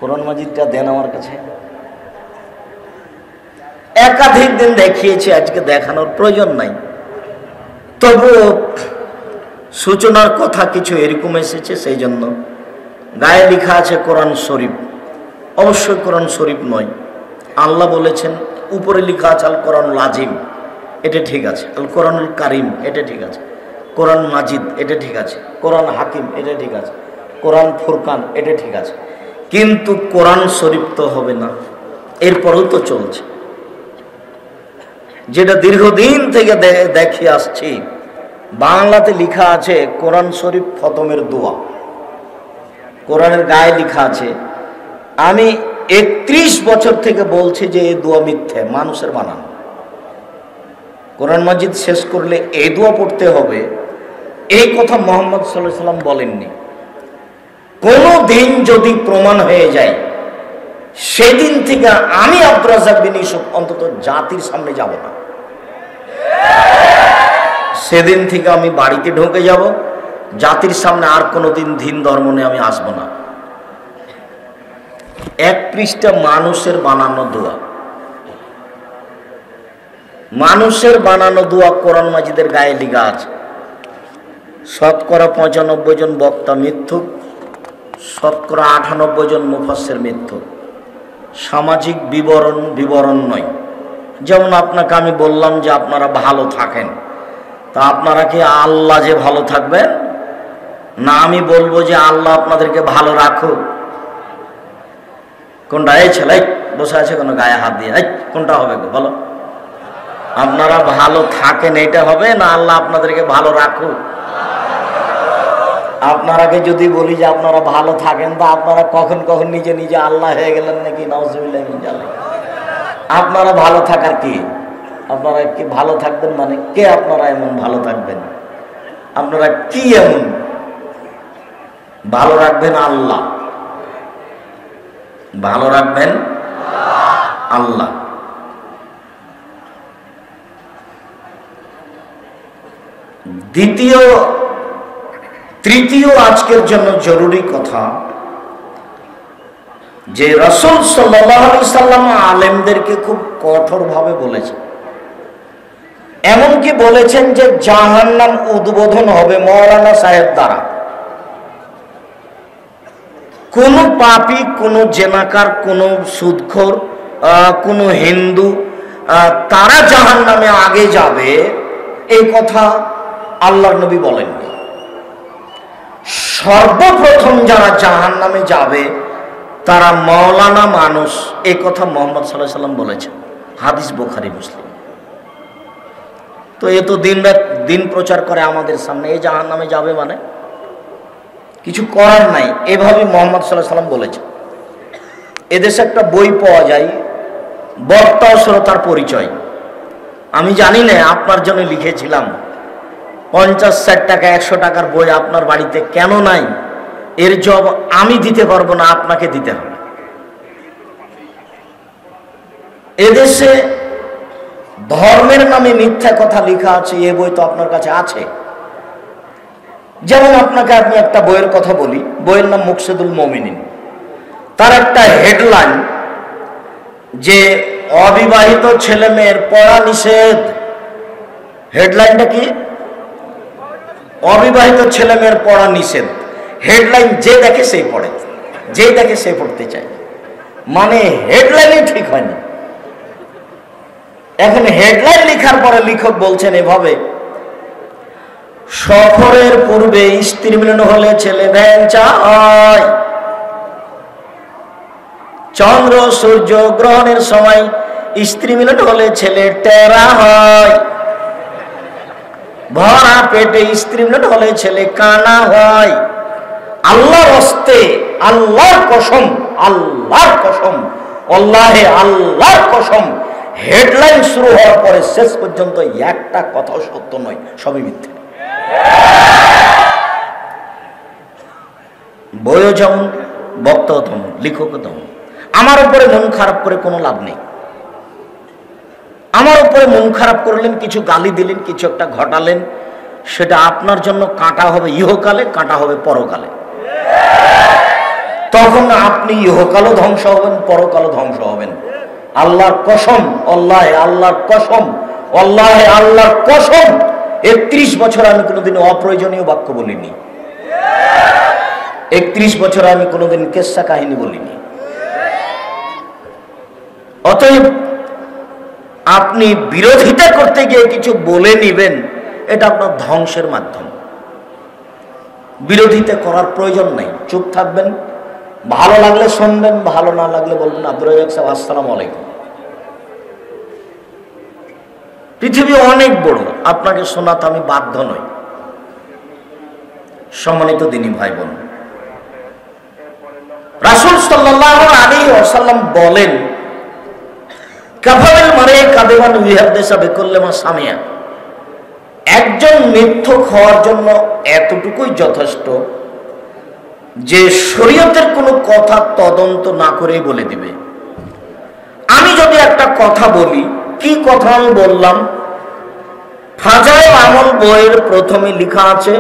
কোরআন মাজিদটা দেন আমার কাছে। একাধিক দিন দেখিয়েছি, আজকে দেখানোর প্রয়োজন নাই। তবুও সূচনার কথা কিছু এরকম এসেছে, সেই জন্য গায়ে লেখা আছে কোরআন শরীফ। অবশ্যই কোরআন শরীফ নয়, আল্লাহ বলেছেন। উপরে লেখা আছে আল কোরআনুল আজিম, এটা ঠিক আছে। আল কোরআনুল কারিম, এটা ঠিক আছে। কোরআন মাজিদ, এটা ঠিক আছে। কোরআন হাকিম, এটা ঠিক আছে। কোরআন ফুরকান, এটা ঠিক আছে। কিন্তু কোরআন শরীফ তো হবে না। এরপরেও তো চলছে, যেটা দীর্ঘদিন থেকে দেখে আসছি। বাংলাতে লেখা আছে কোরআন শরীফ খতমের দোয়া, কোরআনের গায়ে লেখা আছে। আমি 31 বছর থেকে বলছি যে এই দোয়া মিথ্যে, মানুষের বানানো। কোরআন মাজিদ শেষ করলে এই দোয়া পড়তে হবে, এই কথা মুহাম্মদ সাল্লাল্লাহু আলাইহি ওয়াসাল্লাম বলেননি। কোনো দিন যদি প্রমাণ হয়ে যায়, সেদিন থেকে আমি আব্দুর রাজ্জাক বিন ইউসুফ অন্তত জাতির সামনে যাব না। সেদিন থেকে আমি বাড়িতে ঢুকে যাব, জাতির সামনে আর কোনোদিন দিন ধর্ম নিয়ে আমি আসবো না। 1 পৃষ্ঠা মানুষের বানানো দোয়া, মানুষের বানানো দোয়া কোরআন মাজিদের গায়ে লেখা আছে। শতকরা 95 জন বক্তা মিথ্যুক, শতকরা 98 জন মুফাসসির মিথ্যুক। সামাজিক বিবরণ নয়। যেমন আপনাকে আমি বললাম যে আপনারা ভালো থাকেন, তা আপনারা কি আল্লাহ যে ভালো থাকবেন না আমি বলবো যে আল্লাহ আপনাদেরকে ভালো রাখুক? কোনটা? এই ছেলে বসে আছে কোনো গায়ে হাত দিয়ে, কোনটা হবে বলো? আপনারা ভালো থাকেন এটা হবে না আল্লাহ আপনাদেরকে ভালো রাখুক? আপনারাকে যদি বলি যে আপনারা ভালো থাকেন, তা আপনারা কখন কখন নিজে নিজে আল্লাহ হয়ে গেলেন নাকি? নাউজুবিল্লাহ মিন যালিক। আপনারা ভালো থাকার কি? আপনারা কি ভালো থাকবেন মানে কে? আপনারা এমন ভালো থাকবেন? আপনারা কি এমন ভালো রাখবেন? আল্লাহ ভালো রাখবেন, আল্লাহ। তৃতীয় আজকের জন্য জরুরি কথা, যে রাসূল সাল্লাল্লাহু আলাইহি সাল্লাম আলেমদেরকে খুব কঠোরভাবে বলেছেন। এমনকি বলেছেন যে জাহান্নাম উদ্বোধন হবে মাওলানা সাহেব দ্বারা। কোন পাপী, কোন জেনাকার, কোন সুদখোর, কোন হিন্দু তারা জাহান্নামে আগে যাবে, এই কথা আল্লাহর নবী বলেননি। সর্বপ্রথম যারা জাহান্নামে যাবে তারা মাওলানা মানুষ, এই কথা মুহাম্মদ সাল্লাল্লাহু আলাইহি সাল্লাম বলেছেন। হাদিস বুখারী মুসলিম। তো এ তো দিন প্রচার করে আমাদের সামনে, এই জাহান্নামে যাবে মানে কিছু করার নাই, এভাবে মুহাম্মদ সাল্লাল্লাহু আলাইহি সাল্লাম বলেছেন। এদেশে একটা বই পাওয়া যায়, বক্তা ও শ্রোতার পরিচয়। আমি জানি না, আপনার জন্য লিখেছিলাম। 50-60 টাকা 100 টাকার বই আপনার বাড়িতে কেন নাই? এর জবাব আমি দিতে পারবো না, আপনাকে দিতে হবে। এদেশে ধর্মের নামে মিথ্যা কথা লেখা আছে, এ বই তো আপনার কাছে আছে। যেমন আপনাকে আমি একটা বইয়ের কথা বলি, বইয়ের নাম মুকসিদুল মুমিনিন। তার একটা হেডলাইন যে অবিবাহিত ছেলে মেয়ের পড়া নিষেধ। হেডলাইনটা কি? অবিবাহিত ছেলে মেয়ের পড়া নিষেধ। হেডলাইন যে দেখে সেই পড়ে, যে দেখে সে পড়তে চায়। মানে হেডলাইনই ঠিক হয়নি। এখন হেডলাইন লেখার পরে লেখক বলছেন এভাবে, সফরের পূর্বে স্ত্রী মিলন হলে ছেলে ভ্যাংচা হয়, চন্দ্র সূর্য গ্রহণের সময় স্ত্রী মিলন হলে ছেলে টেরা হয়, ভরা পেটে স্ত্রী মিলন হলে ছেলে কানা হয়। আল্লাহর হস্তে, আল্লাহর কসম, আল্লাহর কসম, আল্লাহে আল্লাহর কসম, হেডলাইন শুরু হওয়ার পরে শেষ পর্যন্ত একটা কথা সত্য নয়, সবই মিথ্যে। বইও যেমন, বক্তাও তেমন, লেখকও তেমন। আমার উপরে মন খারাপ করে কোনো লাভ নেই। আমার উপরে মন খারাপ করলেন, কিছু গালি দিলেন, কিছু একটা ঘটালেন, সেটা আপনার জন্য কাঁটা হবে ইহকালে, কাঁটা হবে পরকালে। তখন আপনি ইহকালও ধ্বংস হবেন, পরকালও ধ্বংস হবেন। আল্লাহর কসম, আল্লাহর কসম, আল্লাহর কসম, 31 বছর আমি কোনোদিন অপ্রয়োজনীয় বাক্য বলিনি। 31 বছর আমি কোনোদিন কেসা কাহিনী বলিনি। অতএব আপনি বিরোধিতা করতে গিয়ে কিছু বলে নিবেন, এটা আপনার ধ্বংসের মাধ্যম। বিরোধিতা করার প্রয়োজন নাই, চুপ থাকবেন। ভালো লাগলে শুনবেন, ভালো না লাগলে বলবেন আব্দুর রাজ্জাক সাহেব আসসালামু আলাইকুম। পৃথিবী অনেক বড়, আপনাকে শোনাতে আমি বাধ্য নই। সম্মানিত দিনী ভাই বোন, রাসূল সাল্লাল্লাহু আলাইহি ওয়াসাল্লাম বলেন, কাফাবিল মারে কাদিমান ইহাদ্দিসা বিকুল্লিমা সামিয়া। একজন মিথ্যুক হওয়ার জন্য এতটুকুই যথেষ্ট যে শরীয়তের কোনো কথা তদন্ত না করেই বলে দিবে। আমি যদি একটা কথা বলি, কি কথা আমি বললাম, ফাজাইল আমল বইয়ের প্রথমে লেখা আছে,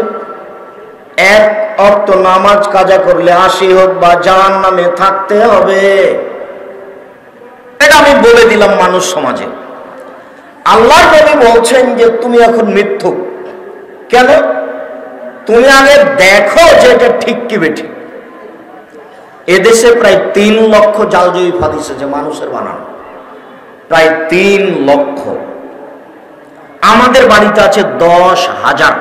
1 ওয়াক্ত নামাজ কাজা করলে 80 হোক বা জাহান্নামে থাকতে হবে। এটা আমি বলে দিলাম মানুষ সমাজে। আল্লাহর নবী বলছেন যে তুমি এখন মিথ্যুক। কেন? তুমি আগে দেখো যে এটা ঠিক কি বেঠিক। এদেশে প্রায় 3 লক্ষ জাল জয়ীফ হাদিস আছে, মানুষের বানানো, প্রায় 3 লক্ষ। আমাদের বাড়িতে আছে 10,000।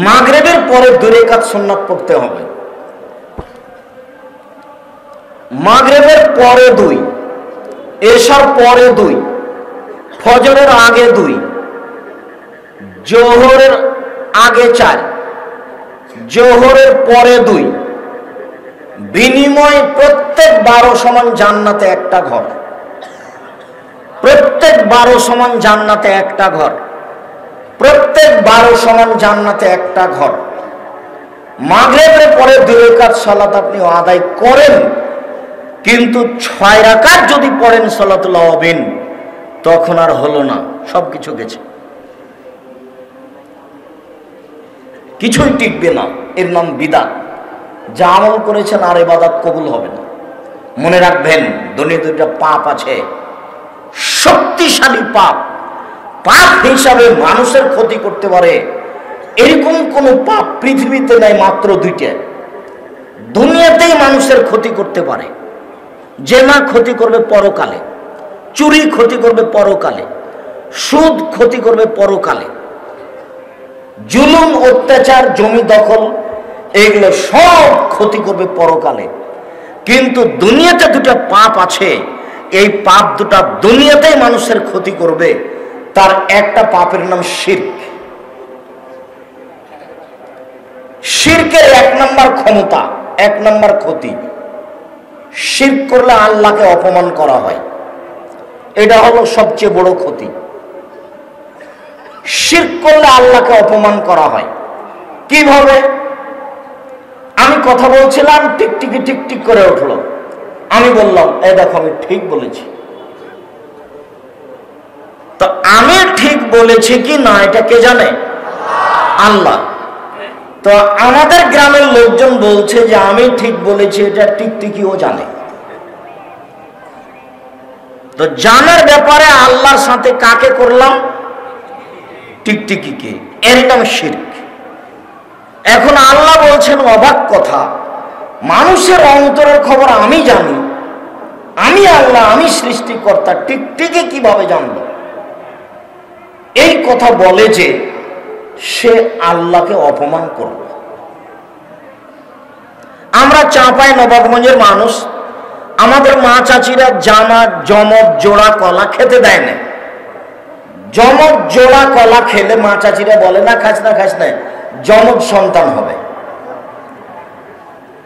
মাগরিবের পরে 2 রাকাত সুন্নাত পড়তে হবে, মাগরিবের পরে 2, এশার পরে 2, ফজরের আগে 2, জোহরের আগে 4, জোহরের পরে 2। বিনিময় প্রত্যেক 12 সমান জান্নাতে একটা ঘর, প্রত্যেক 12 সমান জান্নাতে একটা ঘর, প্রত্যেক 12 সমান জান্নাতে একটা ঘর। মাগরিবের পরে 2 রাকাত সালাত আপনি আদায় করেন, কিন্তু 6 রাকাত যদি পড়েন সালাতুল আওয়াবিন, তখন আর হলো না, সবকিছু গেছে, কিছুই টিকবে না। এর নাম বিদআত। যা আমল করেছেন আর ইবাদত কবুল হবে না। মনে রাখবেন, দুনিয়াতে 2টা পাপ আছে, শক্তিশালী পাপ। পাপ হিসাবে মানুষের ক্ষতি করতে পারে এরকম কোন পাপ পৃথিবীতে নাই, মাত্র 2টা। দুনিয়াতেই মানুষের ক্ষতি করতে পারে। জেনা ক্ষতি করবে পরকালে, চুরি ক্ষতি করবে পরকালে, সুদ ক্ষতি করবে পরকালে, জুলুম অত্যাচার জমি দখল এগুলো সব ক্ষতি করবে পরকালে। কিন্তু দুনিয়াতে 2টা পাপ আছে, এই পাপ 2টা দুনিয়াতেই মানুষের ক্ষতি করবে। তার একটা পাপের নাম শিরক। শিরকের 1 নম্বর ক্ষমতা, 1 নম্বর ক্ষতি, শিরক করলে আল্লাহকে অপমান করা হয়। এটা হলো সবচেয়ে বড় ক্ষতি। শিরক করলে আল্লাহকে অপমান করা হয়। কিভাবে? আমি কথা বলছিলাম, টিকটিকি টিকটিক করে উঠলো, আমি বললাম এই দেখো আমি ঠিক বলেছি। তো আমি ঠিক বলেছি কি না এটা কে জানে? আল্লাহ। তো আমাদের গ্রামের লোকজন বলছে যে আমি ঠিক বলেছি, এটা টিকটিকিও জানে। তো জানার ব্যাপারে আল্লাহর সাথে কাকে করলাম? টিকটিকিকে। এর নাম শিরক। এখন আল্লাহ বলছেন অবাক কথা, মানুষের অন্তরের খবর আমি জানি, আমি আল্লাহ, আমি সৃষ্টিকর্তা, টিকটিকি কিভাবে জানলো? এই কথা বলে যে সে আল্লাহকে অপমান করল। আমরা চাঁপাই নবাবগঞ্জের মানুষ, আমাদের মা চাচিরা জামাত জমজ জোড়া কলা খেতে দেয় না। জমজ জোড়া কলা খেলে মা চাচিরা বলে না খাস না খাস না, যমজ সন্তান হবে।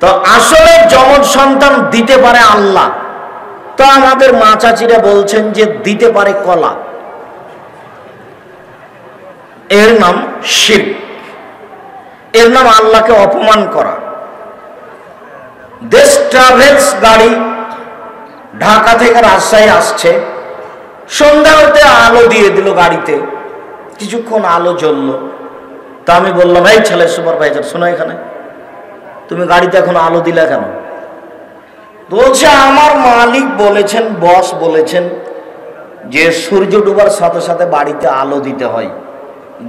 তো আসলে যমজ সন্তান দিতে পারে আল্লাহ। তো আমাদের মা চাচিরা বলছেন যে দিতে পারে কলা। এর নাম শিরক, এর নাম আল্লাহকে অপমান করা। দেশ ট্রাভেলস গাড়ি ঢাকা থেকে রাজশাহী আসছে, সন্ধ্যা হতে আলো দিয়ে দিল গাড়িতে, কিছুক্ষণ আলো জ্বললো। তা আমি বললাম এই ছেলে সুপারভাইজার শোনো, এখানে তুমি গাড়িতে এখন আলো দিলা কেন? বলছে আমার মালিক বলেছেন, বস বলেছেন যে সূর্য ডুবার সাথে সাথে বাড়িতে আলো দিতে হয়,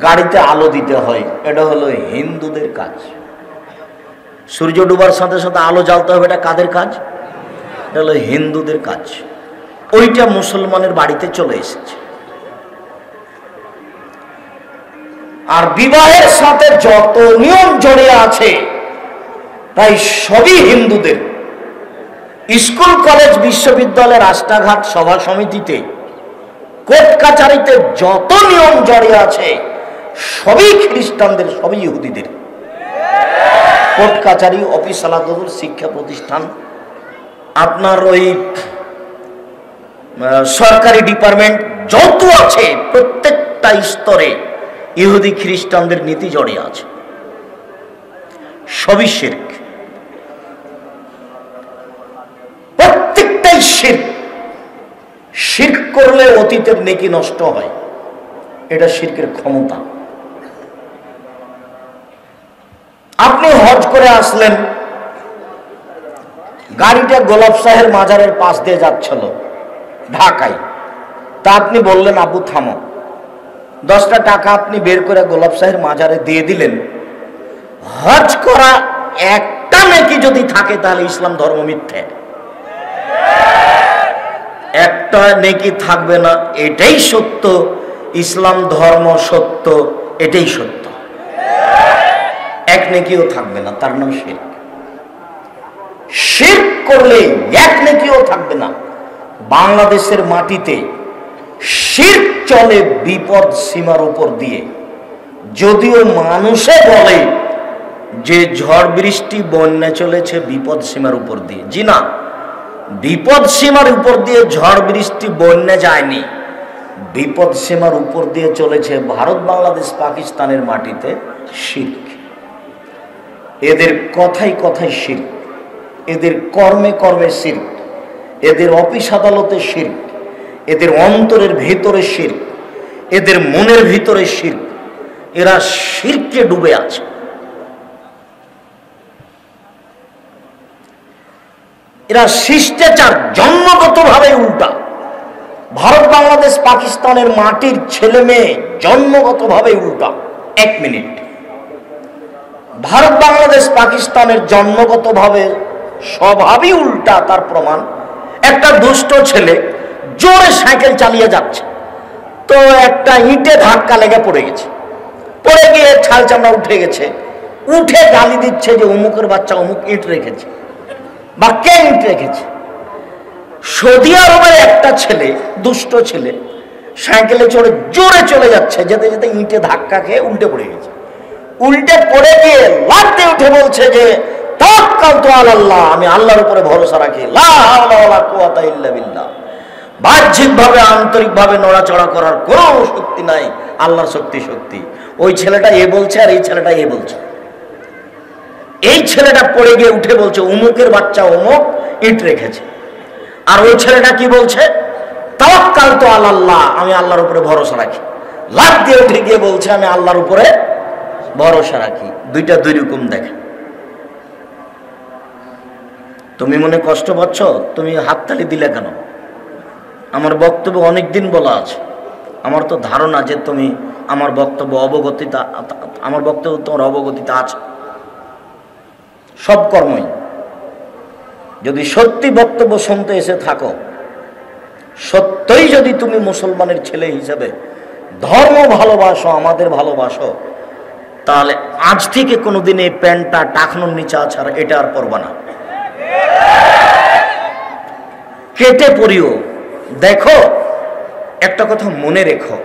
গাড়িতে আলো দিতে হয়। এটা হলো হিন্দুদের কাজ। সূর্য ডুবার সাথে সাথে আলো জ্বালতে হবে, এটা কাদের কাজ? এটা হলো হিন্দুদের কাজ। ওইটা মুসলমানের বাড়িতে চলে এসেছে। আর বিবাহের সাথে যত নিয়ম জড়িয়ে আছে তাই সবই হিন্দুদের। স্কুল, কলেজ, বিশ্ববিদ্যালয়, রাস্তাঘাট, সভা সমিতিতে, কোর্ট কাচারিতে যত নিয়ম জড়িয়ে আছে সবই খ্রিস্টানদের, সবই ইহুদিদের। কোর্ট কাচারি, অফিস আদালত, শিক্ষা প্রতিষ্ঠান, আপনার ওই সরকারি ডিপার্টমেন্ট যত আছে প্রত্যেকটা স্তরে ইহুদি খ্রিস্টানদের নীতি জড়িয়ে আছে। সবই শিরক, প্রত্যেকটাই শিরক। শিরক করলে অতীতের নেকি নষ্ট হয়, এটা শিরকের ক্ষমতা। আপনি হজ করে আসলেন, গাড়িটা গোলাপ শাহের মাজারের পাশ দিয়ে যাচ্ছিল ঢাকায়, তা আপনি বললেন আবু থামো, 10টা টাকা আপনি বের করে গোলাপ শাহের মাজারে দিয়ে দিলেন। হজ করা একটা নেকি যদি থাকে তাহলে ইসলাম ধর্ম মিথ্যে। একটা নেকি থাকবে না, এটাই সত্য। ইসলাম ধর্ম সত্য, এটাই সত্য। এক নেকিও থাকবে না, তার নাম শিরক। শিরক করলে এক নেকিও থাকবে না। বাংলাদেশের মাটিতে শিরক চলে বিপদ সীমার উপর দিয়ে। যদিও মানুষে বলে যে ঝড় বৃষ্টি বন্যা চলেছে বিপদ সীমার উপর দিয়ে, জি না, বিপদ সীমার উপর দিয়ে ঝড় বৃষ্টি বন্যা যায়নি। বিপদ সীমার উপর দিয়ে চলেছে ভারত, বাংলাদেশ, পাকিস্তানের মাটিতে শিরক। এদের কথাই কথাই শিরক, এদের কর্মে কর্মে শিরক, এদের অফিস আদালতে শিরক, এদের অন্তরের ভিতরে শিরক, এদের মনের ভিতরে শিরক। এরা শিরকে ডুবে আছে। এরা শিষ্টাচার জন্মগতভাবে উল্টা। ভারত, বাংলাদেশ, পাকিস্তানের মাটির ছেলে মেয়ে জন্মগতভাবে উল্টা। 1 মিনিট, ভারত, বাংলাদেশ, পাকিস্তানের জন্মগতভাবে স্বভাবই উল্টা। তার প্রমাণ, একটা দুষ্ট ছেলে জোরে সাইকেল চালিয়ে যাচ্ছে, তো একটা ইটে ধাক্কা লেগে পড়ে গেছে। পড়ে গিয়ে ছাল চামড়া উঠে গেছে। উঠে গালি দিচ্ছে যে অমুকের বাচ্চা অমুক ইট রেখেছে বা কে ইট রেখেছে। সৌদি আরবের একটা ছেলে, দুষ্ট ছেলে, সাইকেলে চড়ে জোরে চলে যাচ্ছে, যেতে যেতে ইটে ধাক্কা খেয়ে উল্টে পড়ে গেছে। উল্টে পড়ে গিয়ে লাফতে উঠে বলছে যে তাওয়াক্কালতু আলাল্লাহ, আমি আল্লাহর উপরে ভরসা রাখি, লা হাওলা ওয়ালা কুওয়াতা ইল্লা বিল্লাহ। বাহ্যিকভাবে আন্তরিকভাবে নড়াচড়া করার কোনো শক্তি নাই, আল্লাহর শক্তি শক্তি। ওই ছেলেটা এ বলছে আর এই ছেলেটা এ বলছে। এই ছেলেটা পড়ে গিয়ে উঠে বলছে অমুকের বাচ্চা অমুক ইট রেখেছে, আর ওই ছেলেটা কি বলছে তাওয়াক্কালতু আলাল্লাহ, আমি আল্লাহর উপরে ভরসা রাখি। লাফ দিয়ে উঠে গিয়ে বলছে আমি আল্লাহর উপরে ভরসা রাখি। দুইটা দুই রকম দেখে। তুমি মনে কষ্ট পাচ্ছ, তুমি হাততালি দিলে কেন? আমার বক্তব্য অনেকদিন বলা আছে। আমার তো ধারণা যে তুমি আমার বক্তব্য অবগতিতা, আমার বক্তব্য তোমার অবগতিতা আছে। সব কর্মই যদি সত্যি বক্তব্য শুনতে এসে থাকো, সত্যই যদি তুমি মুসলমানের ছেলে হিসেবে ধর্ম ভালোবাসো, আমাদের ভালোবাসো, তাহলে আজ থেকে কোনোদিন এই প্যান্টটা টাকনোর নিচে আছে আর এটা আর পরবা না, কেটে পড়িও। দেখো, একটা কথা মনে রেখো,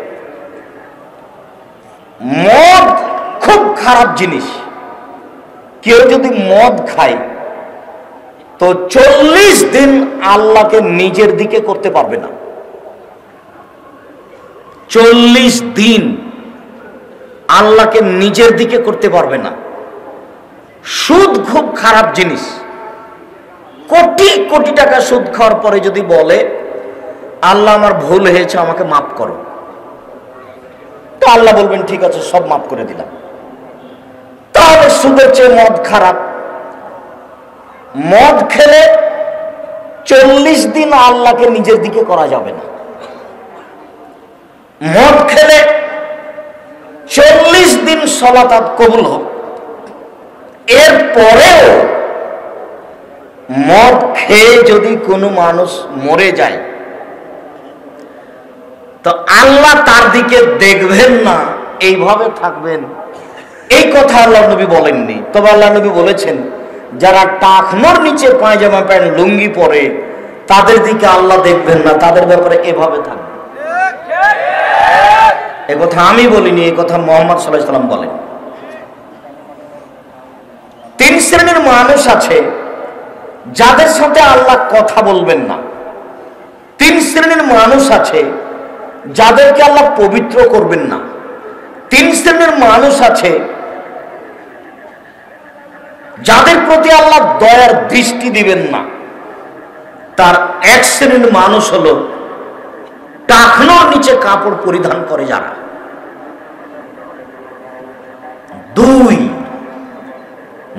মদ খুব খারাপ জিনিস। কেউ যদি মদ খায় তো 40 দিন আল্লাহকে নিজের দিকে করতে পারবে না। 40 দিন আল্লাহকে নিজের দিকে করতে পারবে না। সুদ খুব খারাপ জিনিস। কোটি কোটি টাকা সুদ খাওয়ার পরে যদি বলে আল্লাহ আমার ভুল হয়েছে, আমাকে মাফ করো, তো আল্লাহ বলবেন ঠিক আছে, সব মাফ করে দিলাম। তাহলে সুদের চেয়ে মদ খারাপ। মদ খেলে 40 দিন আল্লাহকে নিজের দিকে করা যাবে না। মদ খেলে 40 দিন সালাত কবুল হোক, এরপরেও মদ খেয়ে যদি কোনো মানুষ মরে যায় তো আল্লাহ তার দিকে দেখবেন না, এইভাবে থাকবেন, এই কথা আল্লাহ নবী বলেননি। তবে আল্লাহ নবী বলেছেন যারা টাকনোর নিচে পায়জামা প্যান্ট লুঙ্গি পরে তাদের দিকে আল্লাহ দেখবেন না, তাদের ব্যাপারে এভাবে থাকবে। এ কথা আমি বলিনি, এই কথা মুহাম্মদ সাল্লাল্লাহু আলাইহি ওয়াসাল্লাম বলেন। 3 শ্রেণীর মানুষ আছে যাদের সাথে আল্লাহ কথা বলবেন না। 3 শ্রেণীর মানুষ আছে যাদেরকে আল্লাহ পবিত্র করবেন না। 3 শ্রেণীর মানুষ আছে যাদের প্রতি আল্লাহ দয়ার দৃষ্টি দিবেন না। তার 1 শ্রেণীর মানুষ হলো টাকনোর নিচে কাপড় পরিধান করে যারা। 2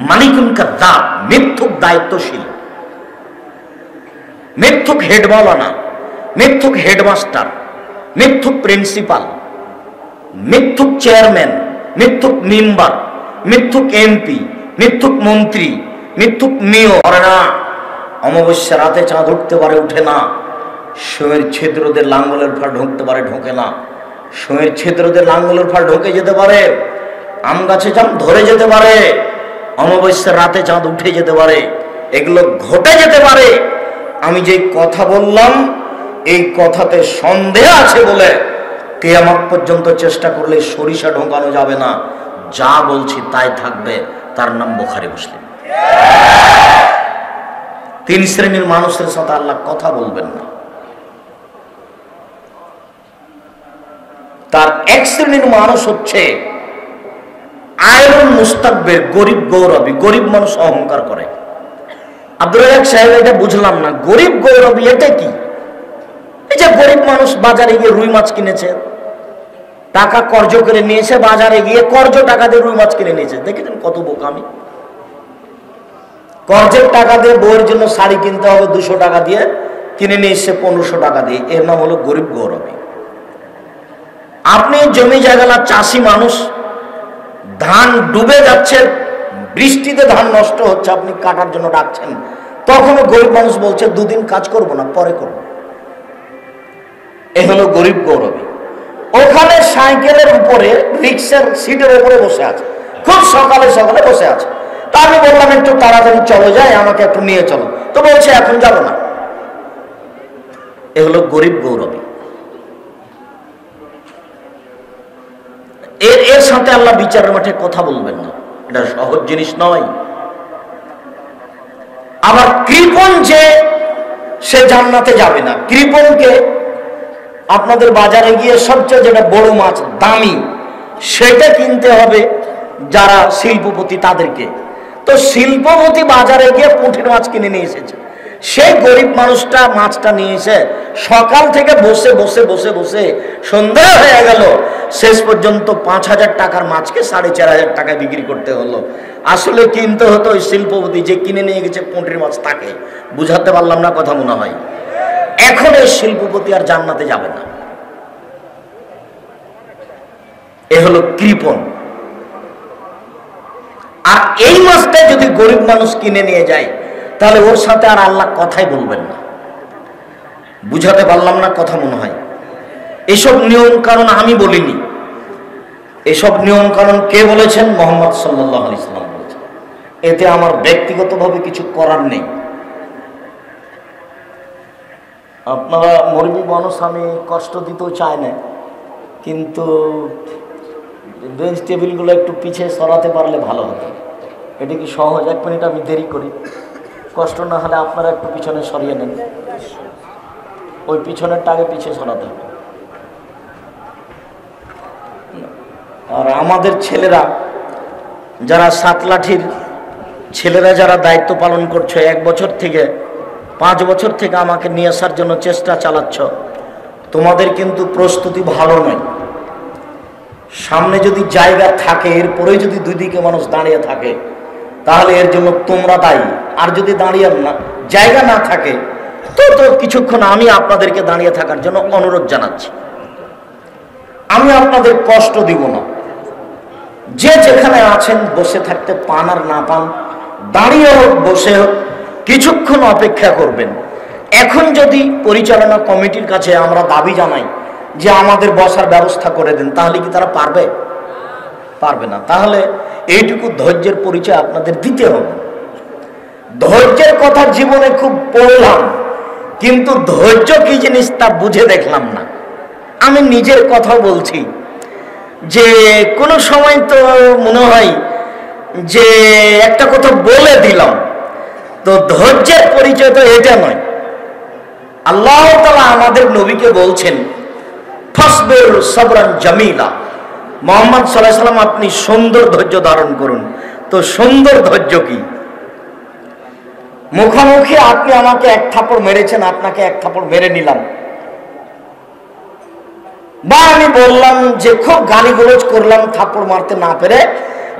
মালিকুন কাদ্দাব, মিথ্যুক দায়িত্বশীল, মিথ্যুক হেডমাওলানা, মিথ্যুক হেডমাস্টার, মিথ্যুক প্রিন্সিপাল, মিথ্যুক চেয়ারম্যান, মিথ্যুক মেম্বার, মিথ্যুক এমপি, মিথ্যুক মন্ত্রী, মিথ্যুক মেয়র। করে না, অমাবস্যা রাতে চাঁদ উঠতে পারে, উঠে না। সময়ের ছিদ্রদের লাঙ্গলের ফাল ঢুকতে পারে, ঢোকে না। সময়ের ছিদ্রদের লাঙ্গলের ফাল ঢোকে যেতে পারে, আম গাছে চাঁদ ধরে যেতে পারে, অমাবস্যার রাতে চাঁদ উঠে যেতে পারে, এগুলো ঘটে যেতে পারে। আমি যে কথা বললাম এই কথাতে সন্দেহ আছে বলে কিয়ামত পর্যন্ত চেষ্টা করলে সরিষা ঢোকানো যাবে না। যা বলছি তাই থাকবে, তার নাম বুখারী মুসলিম। 3 শ্রেণীর মানুষের সাথে আল্লাহ কথা বলবেন না। তার 1 শ্রেণীর মানুষ হচ্ছে আয়রন মুস্তাকবির, গরিব গৌরবী। গরিব মানুষ অহংকার করে। আব্দুল রাজ্জাক সাহেব, এটা বুঝলাম না, গরিব গৌরবী এটা কি? এই যে গরিব মানুষ বাজারে গিয়ে রুই মাছ কিনেছে, টাকা কর্জ করে নিয়েছে, বাজারে গিয়ে কর্জ টাকা দিয়ে রুই মাছ কিনে নিয়েছে। দেখেছেন কত বোকামি? কর্জের টাকা দিয়ে বউয়ের জন্য শাড়ি কিনতে হবে 200 টাকা দিয়ে, কিনে নিয়ে এসছে 1500 টাকা দিয়ে। এর নাম হলো গরিব গৌরবী। আপনি জমি জায়গা চাষি মানুষ, ধান ডুবে যাচ্ছে, বৃষ্টিতে ধান নষ্ট হচ্ছে, আপনি কাটার জন্য ডাকছেন, তখনও গরিব মানুষ বলছে 2 দিন কাজ করব না, পরে করব। এ হলো গরিব গৌরবী। ওখানে সাইকেলের উপরে, রিক্সার সিটের উপরে বসে আছে, খুব সকালে সকালে বসে আছে। তা আমি বললাম একটু তাড়াতাড়ি চলো যাই, আমাকে একটু নিয়ে চলো। তো বলছে এখন যাবো না। এ হলো গরিব গৌরবী। এর সাথে আল্লাহ বিচারের মাঠে কথা বলবেন না, এটা সহজ জিনিস নয়। আবার কৃপণ যে সে জান্নাতে যাবে না। কৃপণকে আপনাদের বাজারে গিয়ে সবচেয়ে যেটা বড় মাছ, দামি, সেটা কিনতে হবে যারা শিল্পপতি তাদেরকে। তো শিল্পপতি বাজারে গিয়ে পুঁটির মাছ কিনে নিয়ে এসেছে, সেই গরিব মানুষটা মাছটা নিয়ে এসে সকাল থেকে বসে বসে বসে বসে সন্ধ্যা হয়ে গেল, শেষ পর্যন্ত 5000 টাকার মাছকে 4500 টাকায় বিক্রি করতে হলো। আসলে কিনতে হতো ওই শিল্পপতি যে কিনে নিয়ে গেছে পুঁটির মাছ, তাকে। বুঝাতে পারলাম না কথা মনে হয়? এখন এই শিল্পপতি আর জান্নাতে যাবে না। এ হলো কৃপণ। আর এই মাছটা যদি গরিব মানুষ কিনে নিয়ে যায় তাহলে ওর সাথে আর আল্লাহ কথাই বলবেন না। বুঝাতে পারলাম না কথা মনে হয়? এসব নিয়ম কারণ আমি বলিনি, এসব নিয়ম কারণ কে বলেছেন? মুহাম্মদ সাল্লাল্লাহু আলাইহি ওয়াসাল্লাম বলেছেন। এতে আমার ব্যক্তিগতভাবে কিছু করার নেই। আপনারা মুরব্বী মানুষ, আমি কষ্ট দিতেও চাই না, কিন্তু বেঞ্চ টেবিলগুলো একটু পিছিয়ে সরাতে পারলে ভালো হতো। এটা কি সহজ? 1 মিনিট আমি দেরি করি, কষ্ট না হলে আপনারা একটু পিছনে সরিয়ে নেন। ওই পিছনেরটা আগে পিছিয়ে সরাতে হবে। আর আমাদের ছেলেরা যারা 7 লাঠির ছেলেরা যারা দায়িত্ব পালন করছে, 1 বছর থেকে 5 বছর থেকে আমাকে নিয়ে আসার জন্য চেষ্টা চালাচ্ছ, তোমাদের কিন্তু প্রস্তুতি ভালো নয়। সামনে যদি জায়গা থাকে, এরপরে যদি 2 দিকে মানুষ দাঁড়িয়ে থাকে, তাহলে এর জন্য তোমরা দায়ী। আর যদি দাঁড়িয়ে না জায়গা না থাকে তো কিছুক্ষণ আমি আপনাদেরকে দাঁড়িয়ে থাকার জন্য অনুরোধ জানাচ্ছি। আমি আপনাদের কষ্ট দিব না। যে যেখানে আছেন বসে থাকতে পান আর না পান, দাঁড়িয়ে হোক বসে হোক, কিছুক্ষণ অপেক্ষা করবেন। এখন যদি পরিচালনা কমিটির কাছে আমরা দাবি জানাই যে আমাদের বসার ব্যবস্থা করে দেন, তাহলে কি তারা পারবে? পারবে না। তাহলে এইটুকু ধৈর্যের পরিচয় আপনাদের দিতে হবে। ধৈর্যের কথা জীবনে খুব পড়লাম, কিন্তু ধৈর্য কি জিনিস তা বুঝে দেখলাম না। আমি নিজের কথা বলছি যে কোনো সময় তো মনে হয় যে একটা কথা বলে দিলাম, তো ধৈর্যের পরিচয় তো এটা নয়। আল্লাহ তাআলা আমাদের নবীকে বলছেন ফাসবির সাবরান জামিলা, মুহাম্মদ সাল্লাল্লাহু আলাইহি ওয়াসাল্লাম আপনি সুন্দর ধৈর্য ধারণ করুন। তো সুন্দর ধৈর্য কি? মুখোমুখি আপনি আমাকে এক থাপ্পড় মেরেছেন, আপনাকে এক থাপ্পড় মেরে নিলাম, বা আমি বললাম যে খুব গালিগোলজ করলাম, থাপ্পড় মারতে না পেরে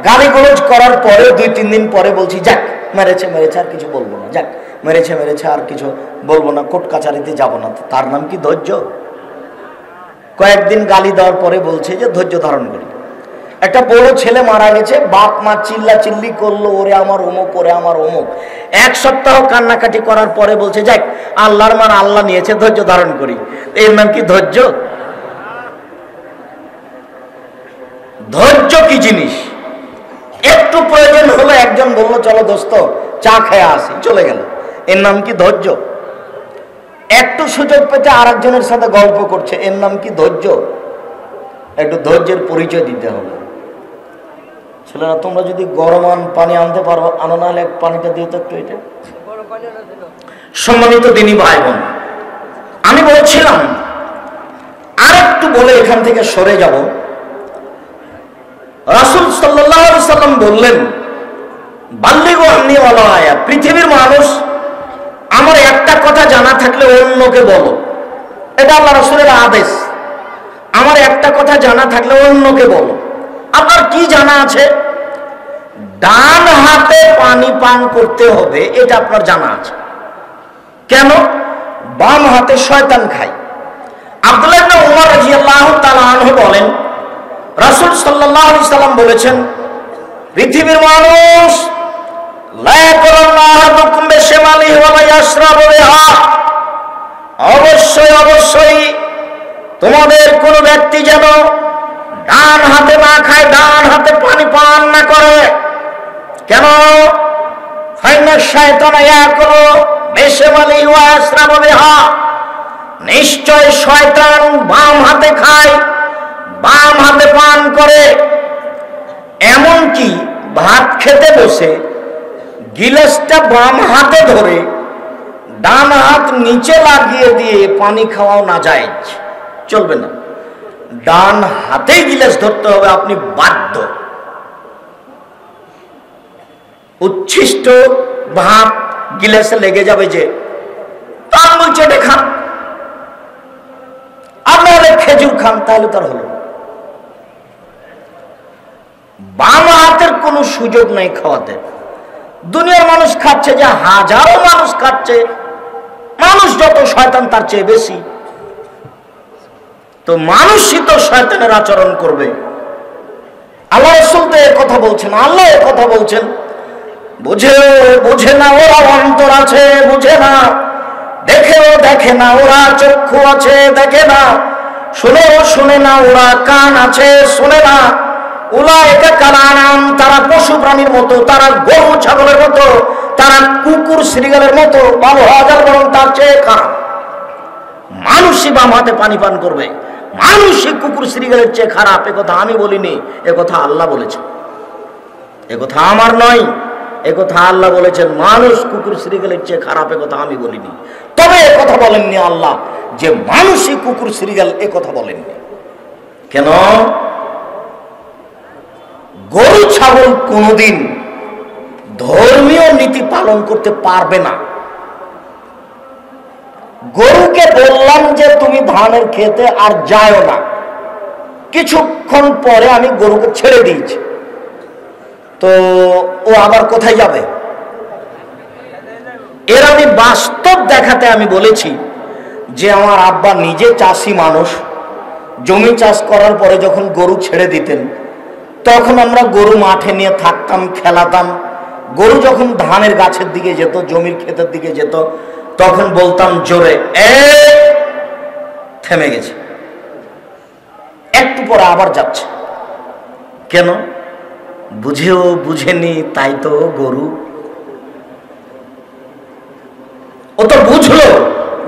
গালিগোলজ করার পরে 2-3 দিন পরে বলছি যাক মেরেছে আর কিছু বলবো না, যাক মেরেছে আর কিছু বলবো না, কোর্ট কাছারিতে যাব না, তার নাম কি ধৈর্য? কয়েকদিন গালি দেওয়ার পরে বলছে যে ধৈর্য ধারণ করি। একটা বড় ছেলে মারা গেছে, বাপ মা চিল্লাচিল্লি করলো, ওরে আমার অমুক, ওরে আমার অমুক। 1 সপ্তাহ কান্নাকাটি করার পরে বলছে যাক আল্লাহর মান আল্লাহ নিয়েছে, ধৈর্য ধারণ করি। এর নাম কি ধৈর্য? ধৈর্য কি জিনিস? একটু প্রয়োজন হলো, একজন বললো চলো দোস্ত চা খেয়ে আসি, চলে গেল, এর নাম কি ধৈর্য? একটু সুযোগ পেতে আরেকজনের সাথে গল্প করছে, এর নাম কি ধৈর্য? একটু ধৈর্যের পরিচয় দিতে হবে। ছেলেরা তোমরা যদি গরম পানি আনতে পারো আনো, না হলে পানিটা দিও তো একটু। এটা সম্মানিত দিনী ভাই বোন, আমি বলছিলাম আরেকটু বলে এখান থেকে সরে যাব। রাসূল সাল্লাল্লাহু আলাইহি সাল্লাম বললেন বাল্লিগু আন্নী ওয়ালাউ আয়া, পৃথিবীর মানুষ আমার একটা কথা জানা থাকলে অন্যকে বলো। এটা আল্লাহ রাসূলের আদেশ। আমার একটা কথা জানা থাকলে অন্যকে বলো। আপনার কি জানা আছে? ডান হাতে পানি পান করতে হবে, এটা আপনার জানা আছে। কেন? বাম হাতে শয়তান খায়। আব্দুল্লাহ ইবনে উমর রাদিয়াল্লাহু তাআলা আনহু বলেন রাসূল সাল্লাল্লাহু আলাইহি সাল্লাম বলেছেন পৃথিবীর মানুষ লা ইয়াকুলুন্না আহাদুকুম বিশিমালিহি ওয়া লা ইয়াশরাবু বিহা, অবশ্যই তোমাদের কোন ব্যক্তি যেন ডান হাতে না খায়, ডান হাতে পানি পান না করে। কেন? ফাইনা শায়তানা ইয়াকুলু বিশিমালিহি ওয়া ইয়াশরাবু বিহা, নিশ্চয় শয়তান বাম হাতে খায়, বাম হাতে পান করে। এমন কি ভাত খেতে বসে গিলাসটা বাম হাতে ধরে ডান হাত নিচে লাগিয়ে দিয়ে পানি খাওয়াও না যায়, চলবে না। ডান হাতেই গিলাস ধরতে হবে, আপনি বাধ্য। উচ্ছিষ্ট ভাত গিলাসে লেগে যাবে, যে আঙুল চেটে খান, আপনারা খেজুর খান, তাহলে তার হলো। বাম হাতের কোনো সুযোগ নাই খাওয়াতে। দুনিয়ার মানুষ খাচ্ছে, যে হাজারো মানুষ খাচ্ছে, মানুষ যত শয়তান তার চেয়ে বেশি। তো মানুষই তো শয়তানের আচরণ করবে। আল্লাহ রাসূল তো এর কথা বলছেন, আল্লাহ এর কথা বলছেন। বুঝে না ওরা অন্তর আছে, বুঝে না, দেখে না ওরা চক্ষু আছে, দেখে না, শুনে না ওরা কান আছে, শুনে না। উলাইকা কালানাম, তারা পশু প্রাণীর মতো, তারা গরু ছাগলের মতো, তারা কুকুর শ্রীগালের মতো, ভালো হাজার বরং তার চেয়ে খারাপ। মানুষই বাম হাতে পানি পান করবে, মানুষই কুকুর শ্রীগালের চেয়ে খারাপ। একথা আমি বলিনি, একথা আল্লাহ বলেছেন, একথা আমার নয়, একথা আল্লাহ বলেছেন। মানুষ কুকুর শ্রীগালের চেয়ে খারাপ, একথা আমি বলিনি। তবে একথা বলেননি আল্লাহ যে মানুষই কুকুর শ্রীগাল, একথা বলেননি। কেন? গরু ছাগল কোনদিন ধর্মীয় নীতি পালন করতে পারবে না। গরুকে বললাম যে তুমি ধানের খেতে আর যাও না, কিছুক্ষণ পরে আমি গরুকে ছেড়ে দিয়েছি, তো ও আবার কোথায় যাবে? এর আমি বাস্তব দেখাতে আমি বলেছি যে আমার আব্বা নিজে চাষি মানুষ, জমি চাষ করার পরে যখন গরু ছেড়ে দিতেন তখন আমরা গরু মাঠে নিয়ে থাকতাম, খেলাতাম। গরু যখন ধানের গাছের দিকে যেত, জমির ক্ষেতের দিকে যেত, তখন বলতাম জোরে, থেমে গেছে, একটু পরে আবার যাচ্ছে। কেন? বুঝেও বুঝেনি, তাই তো গরু। ও তো বুঝলো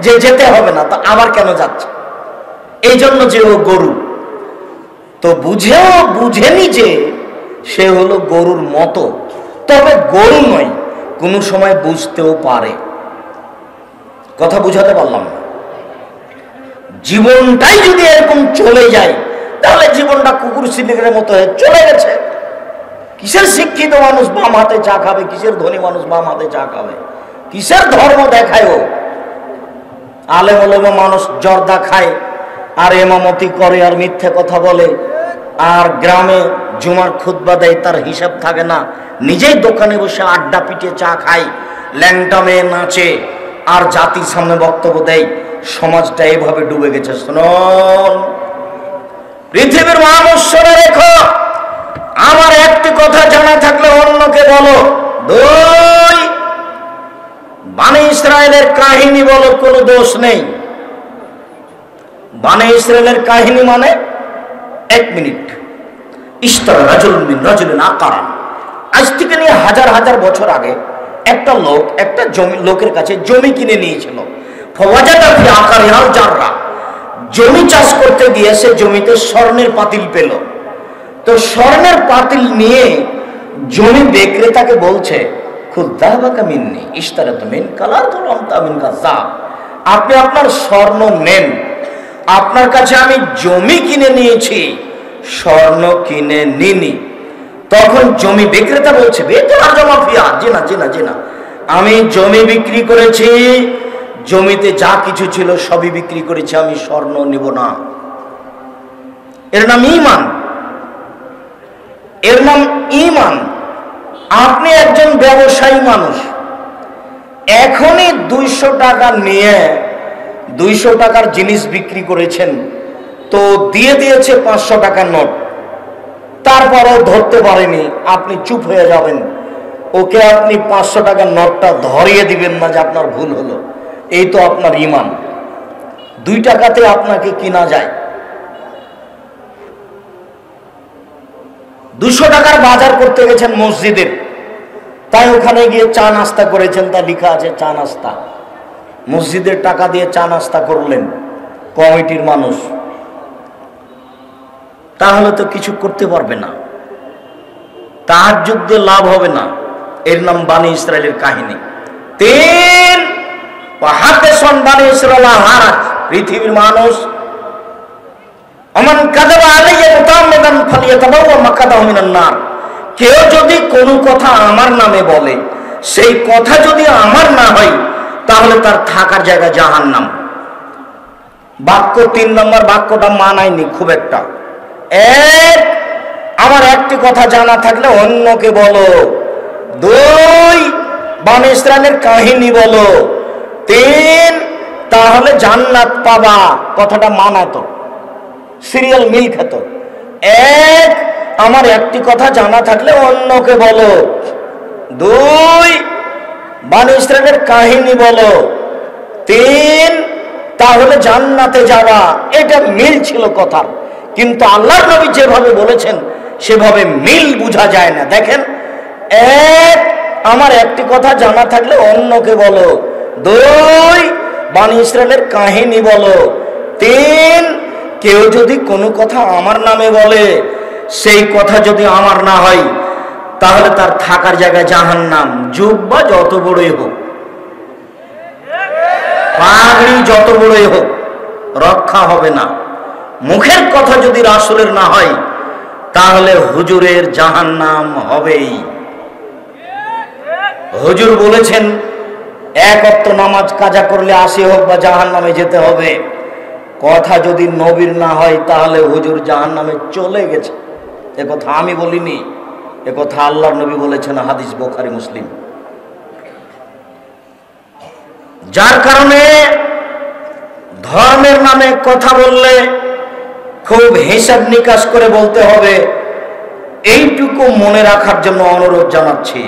যে যেতে হবে না, তো আবার কেন যাচ্ছে? এই জন্য যে ও গরু। তো বুঝেও বুঝেনি যে সে হলো গরুর মতো, তবে গরু নয়, কোনো সময় বুঝতেও পারে। কথা বুঝাতে পারলাম না? জীবনটাই যদি এরকম চলে যায় তাহলে জীবনটা কুকুর সিলিকের মতো হয়ে চলে গেছে। কিসের শিক্ষিত মানুষ বাম হাতে চা খাবে, কিসের ধনী মানুষ বাম হাতে চা খাবে, কিসের ধর্ম দেখায়? ও আলেম ওলামা মানুষ জর্দা খায় আর এমামতি করে আর মিথ্যে কথা বলে, আর গ্রামে জুমার খুতবা দেয়, তার হিসাব থাকে না, নিজেই দোকানে বসে আড্ডা পিটে চা খায়, ল্যাংটা মেয়ে নাচে আর জাতির সামনে বক্তব্য দেয়। সমাজটা এভাবে ডুবে গেছে। শুনুন পৃথিবীর মানুষ, শুনে রেখো, আমার একটি কথা জানা থাকলে অন্যকে বলো। দুই, বনী ইসরায়েলের কাহিনী বলো, কোনো দোষ নেই। বনী ইসরায়েলের কাহিনী মানে, এক মিনিট, ইশতারা রাজুলুন মিন রাজুলিন আকারান, আজ থেকে নিয়ে হাজার হাজার বছর আগে একটা লোক একটা লোকের কাছে জমি কিনে নিয়েছিল। ফাওয়াজাদা ফি আকারিহাল জাররা, জমি চাষ করতে গিয়ে সে জমিতে স্বর্ণের পাতিল পেল। তো স্বর্ণের পাতিল নিয়ে জমি বিক্রেতাকে বলছে, খুদ্দাবাকা মিন্নি ইশতারাতু মিন কালাতুল আমতা মিন গাযা, আপনি আপনার স্বর্ণ নেন, আপনার কাছে আমি জমি কিনে নিয়েছি, স্বর্ণ কিনে নিনি। তখন জমি বিক্রেতা বলছে, বেতলা জমা ফিয়া, জি না জি না জি না, আমি জমি বিক্রি করেছি, জমিতে যা কিছু ছিল সবই বিক্রি করেছি, আমি স্বর্ণ নিব না। এর নাম ঈমান, এর নাম ঈমান। আপনি একজন ব্যবসায়ী মানুষ, এখনই 200 টাকা নিয়ে 200 টাকার জিনিস বিক্রি করেছেন, তো দিয়ে দিয়েছে 500 টাকার নোট, তারপরেও ধরতে পারেনি, আপনি চুপ হয়ে যাবেন, ওকে আপনি 500 টাকার নোটটা ধরিয়ে দিবেন না যে আপনার ভুল হলো। এই তো আপনার ঈমান। 2 টাকাতে আপনাকে কিনা যায়। 200 টাকার বাজার করতে গেছেন মসজিদের, তাই ওখানে গিয়ে চা নাস্তা করেছেন, তা লেখা আছে চা নাস্তা। মসজিদের টাকা দিয়ে চা নাস্তা করলেন কমিটির মানুষ, তাহলে তো কিছু করতে পারবে না, তাহাজ্জুদ দিয়ে লাভ হবে না। এর নাম বনী ইসরায়েলের কাহিনী। 3, ওয়াহাদাসান বনী ইসরাইল হারাজ, পৃথিবীর মানুষ, আমান কাযাবা আলাইয়া মুতাআম্মিদান ফালিয়াতাবাওয়া মাকাদাহু মিনান নার, কেউ যদি কোনো কথা আমার নামে বলে, সেই কথা যদি আমার না হয় তাহলে তার থাকার জায়গা জাহান্নাম। বাক্য 3 নম্বর বাক্যটা মানায়নি খুব একটা। 1, আমার একটি কথা জানা থাকলে অন্যকে বলো। 2, বনী ইসরায়েলের কাহিনী বলো। 3, তাহলে জান্নাত পাবা। কথাটা মানাতো, সিরিয়াল মিল খেত। 1, আমার একটি কথা জানা থাকলে অন্যকে বলো। 2, বনী ইসরায়েলের কাহিনী বলো। 3, তাহলে জান্নাতে যাওয়া। এটা মিল ছিল কথার, কিন্তু আল্লাহর নবী যেভাবে বলেছেন সেভাবে মিল বোঝা যায় না। দেখেন, 1, আমার একটি কথা জানা থাকলে অন্যকে বলো। 2, বনী ইসরায়েলের কাহিনী বলো। 3, কেউ যদি কোনো কথা আমার নামে বলে, সেই কথা যদি আমার না হয় তাহলে তার থাকার জায়গায় জাহান্নাম। জুব্বা যত বড়ই হোক, পাগড়ি যত বড়ই হোক, রক্ষা হবে না। মুখের কথা যদি রাসূলের না হয় তাহলে হুজুরের জাহান্নাম হবেই। হুজুর বলেছেন 1 ওয়াক্ত নামাজ কাজা করলে 80 হোক বা জাহান্নামে যেতে হবে। কথা যদি নবীর না হয় তাহলে হুজুর জাহান্নামে চলে গেছে। এ কথা আমি বলিনি, একথা আল্লাহর নবী বলেছেন, হাদিস বুখারী মুসলিম। যার কারণে ধর্মের নামে কথা বললে খুব হিসাব নিকাশ করে বলতে হবে, এইটুকু মনে রাখার জন্য অনুরোধ জানাচ্ছি।